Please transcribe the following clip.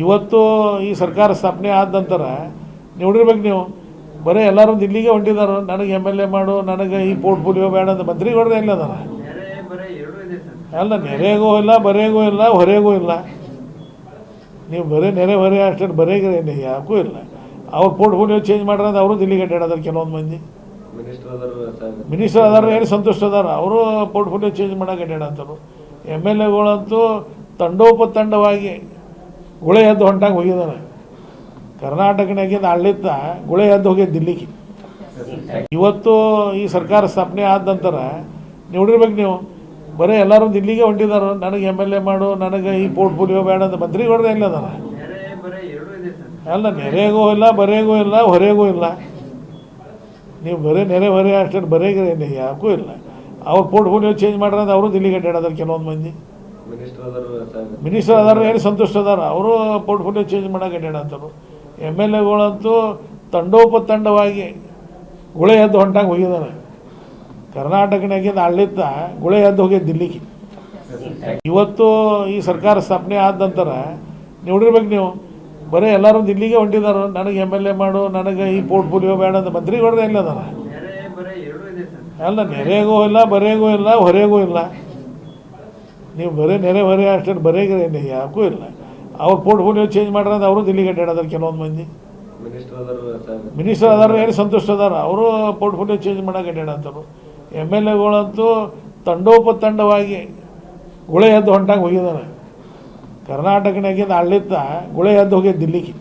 ಇವತ್ತು ಈ ಸರ್ಕಾರ ಸ್ಥಾಪನೆ ಆದ ನಂತರ ನೋಡಿರ್ಬೇಕು ನೀವು, ಬರೀ ಎಲ್ಲರೂ ದಿಲ್ಲಿಗೆ ಹೊಂಟಿದ್ದಾರೆ. ನನಗೆ MLA ಮಾಡು, ನನಗೆ ಈ ಪೋರ್ಟ್ಫೋಲಿಯೋ ಬೇಡ ಅಂತ ಮಂತ್ರಿಗಳ್ರೆ ಎಲ್ಲ ಅದಾರ. ಅಲ್ಲ, ನೆರೆಗೂ ಇಲ್ಲ, ಬರೆಗೂ ಇಲ್ಲ, ಹೊರೆಗೂ ಇಲ್ಲ. ನೀವು ಬರೀ ನೆರೆ ಹೊರೆ ಅಷ್ಟೇ, ಬರೆಗೆ ಯಾಕೂ ಇಲ್ಲ. ಅವ್ರ ಪೋರ್ಟ್ಫೋಲಿಯೋ ಚೇಂಜ್ ಮಾಡ್ರೆ ಅವರು ದಿಲ್ಲಿಗೆ ಅಡ್ಡಾಡೋದಾರ. ಕೆಲವೊಂದು ಮಂದಿ ಮಿನಿಸ್ಟರ್ ಅದಾರ, ಏನು ಸಂತುಷ್ಟ ಅದಾರ, ಅವರು ಪೋರ್ಟ್ಫೋಲಿಯೋ ಚೇಂಜ್ ಮಾಡೋಕೆ ಅಡ್ಡಾಡಂತಾರು. MLAಗಳಂತೂ ತಂಡೋಪತಂಡವಾಗಿ ಗುಳೆ ಎದ್ದು ಹೊಂಟಾಗಿ ಹೋಗಿದ್ದಾನೆ. ಕರ್ನಾಟಕನಾಗಿಂದ ಆಡಳಿತ ಗುಳೆ ಎದ್ದು ಹೋಗಿ ದಿಲ್ಲಿಗೆ. ಇವತ್ತು ಈ ಸರ್ಕಾರ ಸ್ಥಾಪನೆ ಆದ ನಂತರ ನೋಡಿರ್ಬೇಕು ನೀವು, ಬರೀ ಎಲ್ಲರೂ ದಿಲ್ಲಿಗೆ ಹೊಂಟಿದ್ದಾರೆ. ನನಗೆ MLA ಮಾಡು, ನನಗೆ ಈ ಪೋರ್ಟ್ಫೋಲಿಯೋ ಬೇಡ ಅಂತ ಮಂತ್ರಿಗಳ್ರೆ ಎಲ್ಲ ಅದಾರ. ಅಲ್ಲ, ನೆರೆಗೂ ಇಲ್ಲ, ಬರೆಗೂ ಇಲ್ಲ, ಹೊರೆಗೂ ಇಲ್ಲ. ನೀವು ಬರೀ ನೆರೆ ಹೊರೆ ಅಷ್ಟೇ, ಬರೆಗೆ ಯಾಕೂ ಇಲ್ಲ. ಅವ್ರ ಪೋರ್ಟ್ಫೋಲಿಯೋ ಚೇಂಜ್ ಮಾಡ್ರೆ ಅವರು ದಿಲ್ಲಿಗೆ ಅಡ್ಡಾಡೋದಾರ. ಕೆಲವೊಂದು ಮಂದಿ ಮಿನಿಸ್ಟರ್ ಅದಾರ, ಏನು ಸಂತುಷ್ಟ ಅದಾರ, ಅವರು ಪೋರ್ಟ್ಫೋಲಿಯೋ ಚೇಂಜ್ ಮಾಡೋಕೆ ಅಡ್ಡಾಡಂತಾರು. MLAಗಳಂತೂ ತಂಡೋಪತಂಡವಾಗಿ ಗುಳೆ ಎದ್ದು ಹೊಂಟಾಗಿ ಹೋಗಿದ್ದಾನೆ. ಕರ್ನಾಟಕನಾಗಿಂದ ಆಡಳಿತ ಗುಳೆ ಎದ್ದು ಹೋಗಿ ದಿಲ್ಲಿಗೆ. ಇವತ್ತು ಈ ಸರ್ಕಾರ ಸ್ಥಾಪನೆ ಆದ ನಂತರ ನೋಡಿರ್ಬೇಕು ನೀವು, ಬರೀ ಎಲ್ಲರೂ ದಿಲ್ಲಿಗೆ ಹೊಂಟಿದ್ದಾರೆ. ನನಗೆ MLA ಮಾಡು, ನನಗೆ ಈ ಪೋರ್ಟ್ಫೋಲಿಯೋ ಬೇಡ ಅಂತ ಮಂತ್ರಿಗಳ್ರೆ ಎಲ್ಲ ಅದಾರ. ಅಲ್ಲ, ನೆರೆಗೂ ಇಲ್ಲ, ಬರೆಗೂ ಇಲ್ಲ, ಹೊರೆಗೂ ಇಲ್ಲ. ನೀವು ಬರೀ ನೆರೆ ಹೊರೆ ಅಷ್ಟೇ, ಬರೆಗೆ ಯಾಕೂ ಇಲ್ಲ. ಅವ್ರ ಪೋರ್ಟ್ಫೋಲಿಯೋ ಚೇಂಜ್ ಮಾಡ್ರೆ ಅವರು ದಿಲ್ಲಿಗೆ ಅಡ್ಡಾಡೋದಾರ. ಕೆಲವೊಂದು ಮಂದಿ ಮಿನಿಸ್ಟರ್ ಅದಾರ, ಏನು ಸಂತುಷ್ಟ ಅದಾರ, ಅವರು ಪೋರ್ಟ್ಫೋಲಿಯೋ ಚೇಂಜ್ ಮಾಡೋಕೆ ಅಡ್ಡಾಡಂತಾರು. MLAಗಳಂತೂ ತಂಡೋಪತಂಡವಾಗಿ ಗುಳೆ ಎದ್ದು ಹೊಂಟಾಗಿ ಹೋಗಿದ್ದಾನೆ. ಕರ್ನಾಟಕನಾಗಿಂದ ಆಡಳಿತ ಗುಳೆ ಎದ್ದು ಹೋಗಿ ದಿಲ್ಲಿಗೆ.